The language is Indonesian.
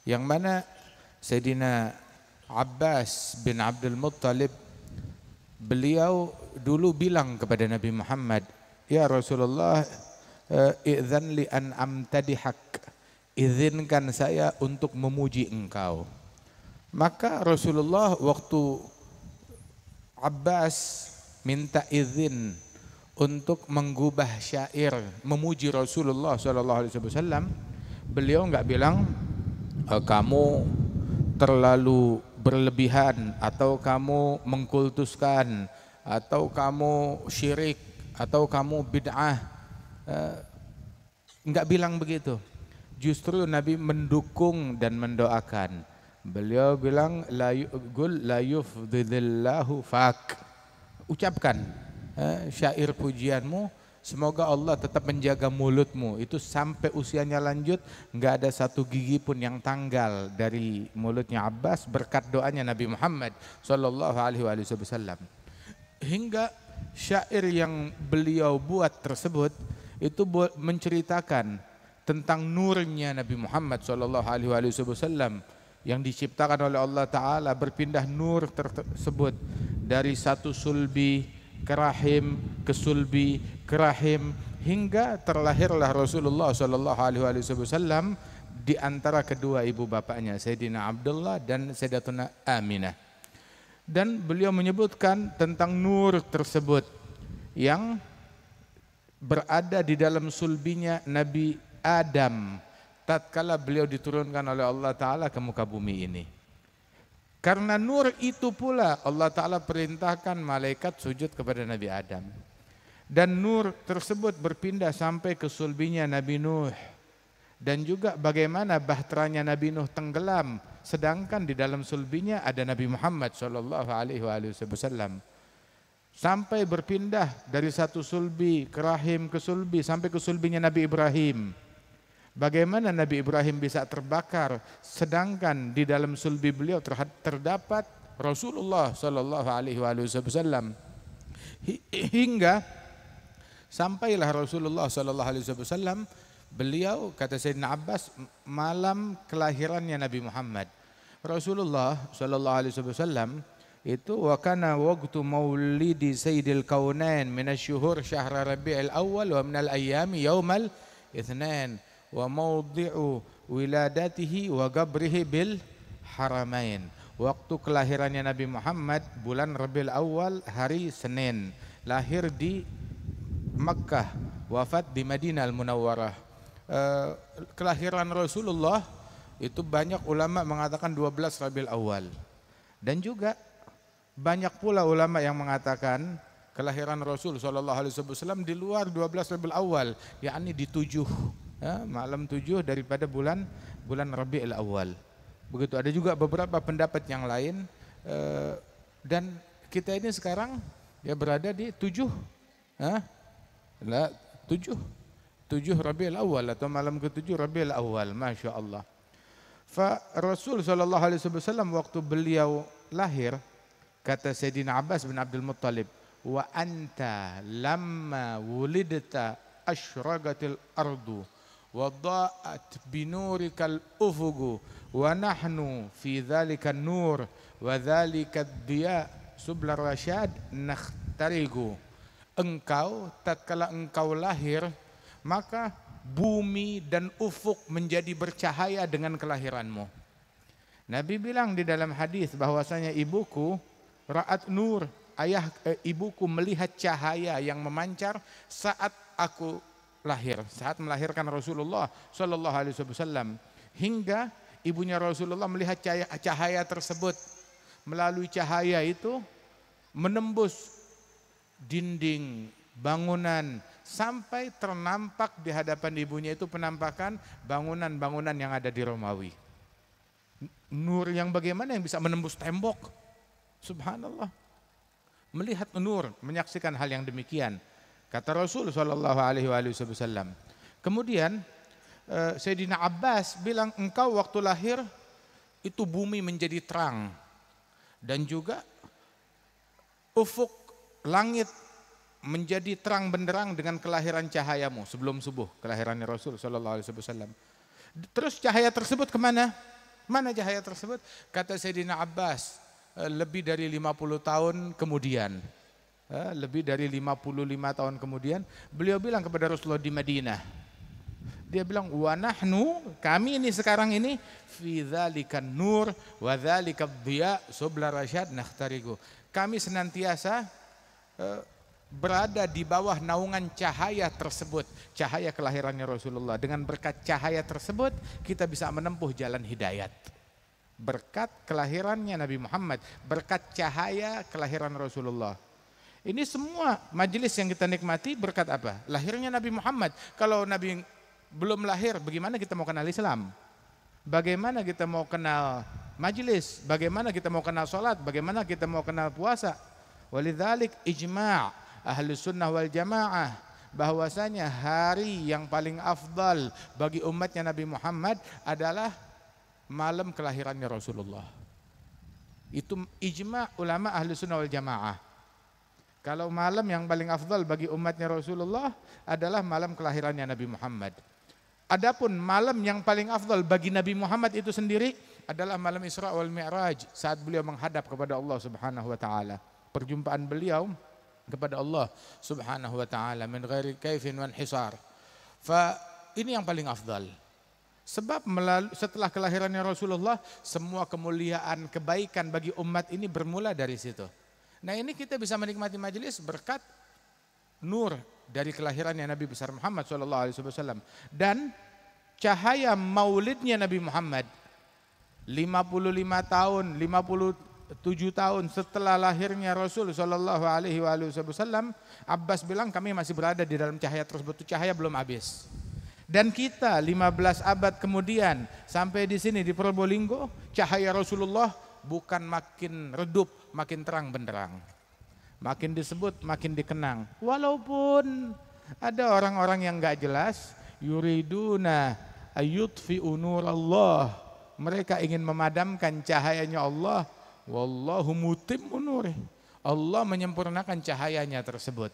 yang mana Sayyidina Abbas bin Abdul Muttalib, beliau dulu bilang kepada Nabi Muhammad, "Ya Rasulullah, idzan li an amtadihak." Izinkan saya untuk memuji engkau. Maka Rasulullah waktu Abbas minta izin untuk menggubah syair memuji Rasulullah SAW, beliau nggak bilang kamu terlalu berlebihan, atau kamu mengkultuskan, atau kamu syirik, atau kamu bid'ah. Nggak bilang begitu. Justru Nabi mendukung dan mendoakan. Beliau bilang la yufdhillahu fak. Ucapkan syair pujianmu, semoga Allah tetap menjaga mulutmu itu sampai usianya lanjut, nggak ada satu gigi pun yang tanggal dari mulutnya Abbas berkat doanya Nabi Muhammad sallallahu alaihi wasallam. Hingga syair yang beliau buat tersebut itu menceritakan tentang nurnya Nabi Muhammad sallallahu alaihi wasallam yang diciptakan oleh Allah Ta'ala, berpindah nur tersebut dari satu sulbi ke rahim, ke sulbi ke rahim, hingga terlahirlah Rasulullah sallallahu alaihi wasallam di antara kedua ibu bapaknya Sayyidina Abdullah dan Sayyidatuna Aminah. Dan beliau menyebutkan tentang nur tersebut yang berada di dalam sulbinya Nabi Adam tatkala beliau diturunkan oleh Allah Ta'ala ke muka bumi ini. Karena nur itu pula Allah Ta'ala perintahkan malaikat sujud kepada Nabi Adam. Dan nur tersebut berpindah sampai ke sulbinya Nabi Nuh. Dan juga bagaimana bahteranya Nabi Nuh tenggelam, sedangkan di dalam sulbinya ada Nabi Muhammad SAW. Sampai berpindah dari satu sulbi ke rahim ke sulbi sampai ke sulbinya Nabi Ibrahim. Bagaimana Nabi Ibrahim bisa terbakar, sedangkan di dalam sulbi beliau terdapat Rasulullah sallallahu alaihi wasallam. Hingga sampailah Rasulullah sallallahu alaihi wasallam, beliau, kata Sayyidina Abbas, malam kelahirannya Nabi Muhammad. Rasulullah sallallahu alaihi wasallam itu wa kana waqtu maulidi sayyidil kaunain minasyuhur syahra rabi'il awal wa minal ayyami yaumal itsnain wa mawdi'u wiladatihi wa qabrihi bil haramain. Waktu kelahirannya Nabi Muhammad bulan Rabiul Awal, hari Senin, lahir di Makkah, wafat di Madinah Al-Munawwarah. Kelahiran Rasulullah itu banyak ulama mengatakan 12 Rabiul Awal. Dan juga banyak pula ulama yang mengatakan kelahiran Rasul sallallahu alaihi wasallam di luar 12 Rabiul Awal, yakni di 7 malam 7 daripada bulan Rabiul Awal. Begitu. Ada juga beberapa pendapat yang lain, dan kita ini sekarang ya berada di 7 Rabiul Awal atau malam ke-7 Rabiul Awal, Masya Allah. Rasul sallallahu alaihi wasallam waktu beliau lahir, kata Sayyidina Abbas bin Abdul Muttalib, wa anta lamma wulidta asyraqatil ardu wa dha'at binurikal ufugu wa nahnu fi dhalika nur wa dhalika diya sublar rasyad nakhtarigu. Engkau tatkala engkau lahir, maka bumi dan ufuk menjadi bercahaya dengan kelahiranmu. Nabi bilang di dalam hadis bahwasanya ibuku ra'at nur, ibuku melihat cahaya yang memancar saat aku lahir, saat melahirkan Rasulullah sallallahu alaihi wasallam, hingga ibunya Rasulullah melihat cahaya tersebut. Melalui cahaya itu menembus dinding bangunan sampai ternampak di hadapan ibunya itu penampakan bangunan-bangunan yang ada di Romawi. Nur yang bagaimana yang bisa menembus tembok? Subhanallah. Melihat nur, menyaksikan hal yang demikian. Kata Rasul sallallahu alaihi wasallam. Kemudian Sayyidina Abbas bilang, engkau waktu lahir itu bumi menjadi terang dan juga ufuk langit menjadi terang benderang dengan kelahiran cahayamu sebelum subuh, kelahirannya Rasul sallallahu alaihi wasallam. Terus cahaya tersebut kemana? Mana cahaya tersebut? Kata Sayyidina Abbas, lebih dari 50 tahun kemudian. Lebih dari 55 tahun kemudian, beliau bilang kepada Rasulullah di Madinah. Dia bilang, wa nahnu, kami ini sekarang ini, fi dzalikan nur wa dzalikad dhiya subla rasyad nakhtarigu. Kami senantiasa berada di bawah naungan cahaya tersebut, cahaya kelahirannya Rasulullah. Dengan berkat cahaya tersebut kita bisa menempuh jalan hidayat. Berkat kelahirannya Nabi Muhammad, berkat cahaya kelahiran Rasulullah. Ini semua majelis yang kita nikmati berkat apa? Lahirnya Nabi Muhammad. Kalau Nabi belum lahir, bagaimana kita mau kenal Islam? Bagaimana kita mau kenal majelis? Bagaimana kita mau kenal sholat? Bagaimana kita mau kenal puasa? Walidzalik ijma' ahli sunnah wal jamaah bahwasanya hari yang paling afdal bagi umatnya Nabi Muhammad adalah malam kelahirannya Rasulullah. Itu ijma' ulama ahli sunnah wal jamaah. Kalau malam yang paling afdal bagi umatnya Rasulullah adalah malam kelahirannya Nabi Muhammad. Adapun malam yang paling afdal bagi Nabi Muhammad itu sendiri adalah malam Isra wal Mi'raj, saat beliau menghadap kepada Allah Subhanahu wa taala. Perjumpaan beliau kepada Allah Subhanahu wa taala min ghairi kaifin wan hisar. Ini yang paling afdal. Sebab setelah kelahirannya Rasulullah, semua kemuliaan, kebaikan bagi umat ini bermula dari situ. Nah, ini kita bisa menikmati majelis berkat nur dari kelahirannya Nabi besar Muhammad SAW dan cahaya maulidnya Nabi Muhammad 55 tahun, 57 tahun setelah lahirnya Rasul SAW. Abbas bilang kami masih berada di dalam cahaya tersebut, cahaya belum habis. Dan kita 15 abad kemudian sampai di sini di Probolinggo, cahaya Rasulullah bukan makin redup, makin terang benderang. Makin disebut, makin dikenang. Walaupun ada orang-orang yang enggak jelas, yuriduna ayutfi'u nurallah. Mereka ingin memadamkan cahayanya Allah. Wallahu mutimmu nurih. Allah menyempurnakan cahayanya tersebut.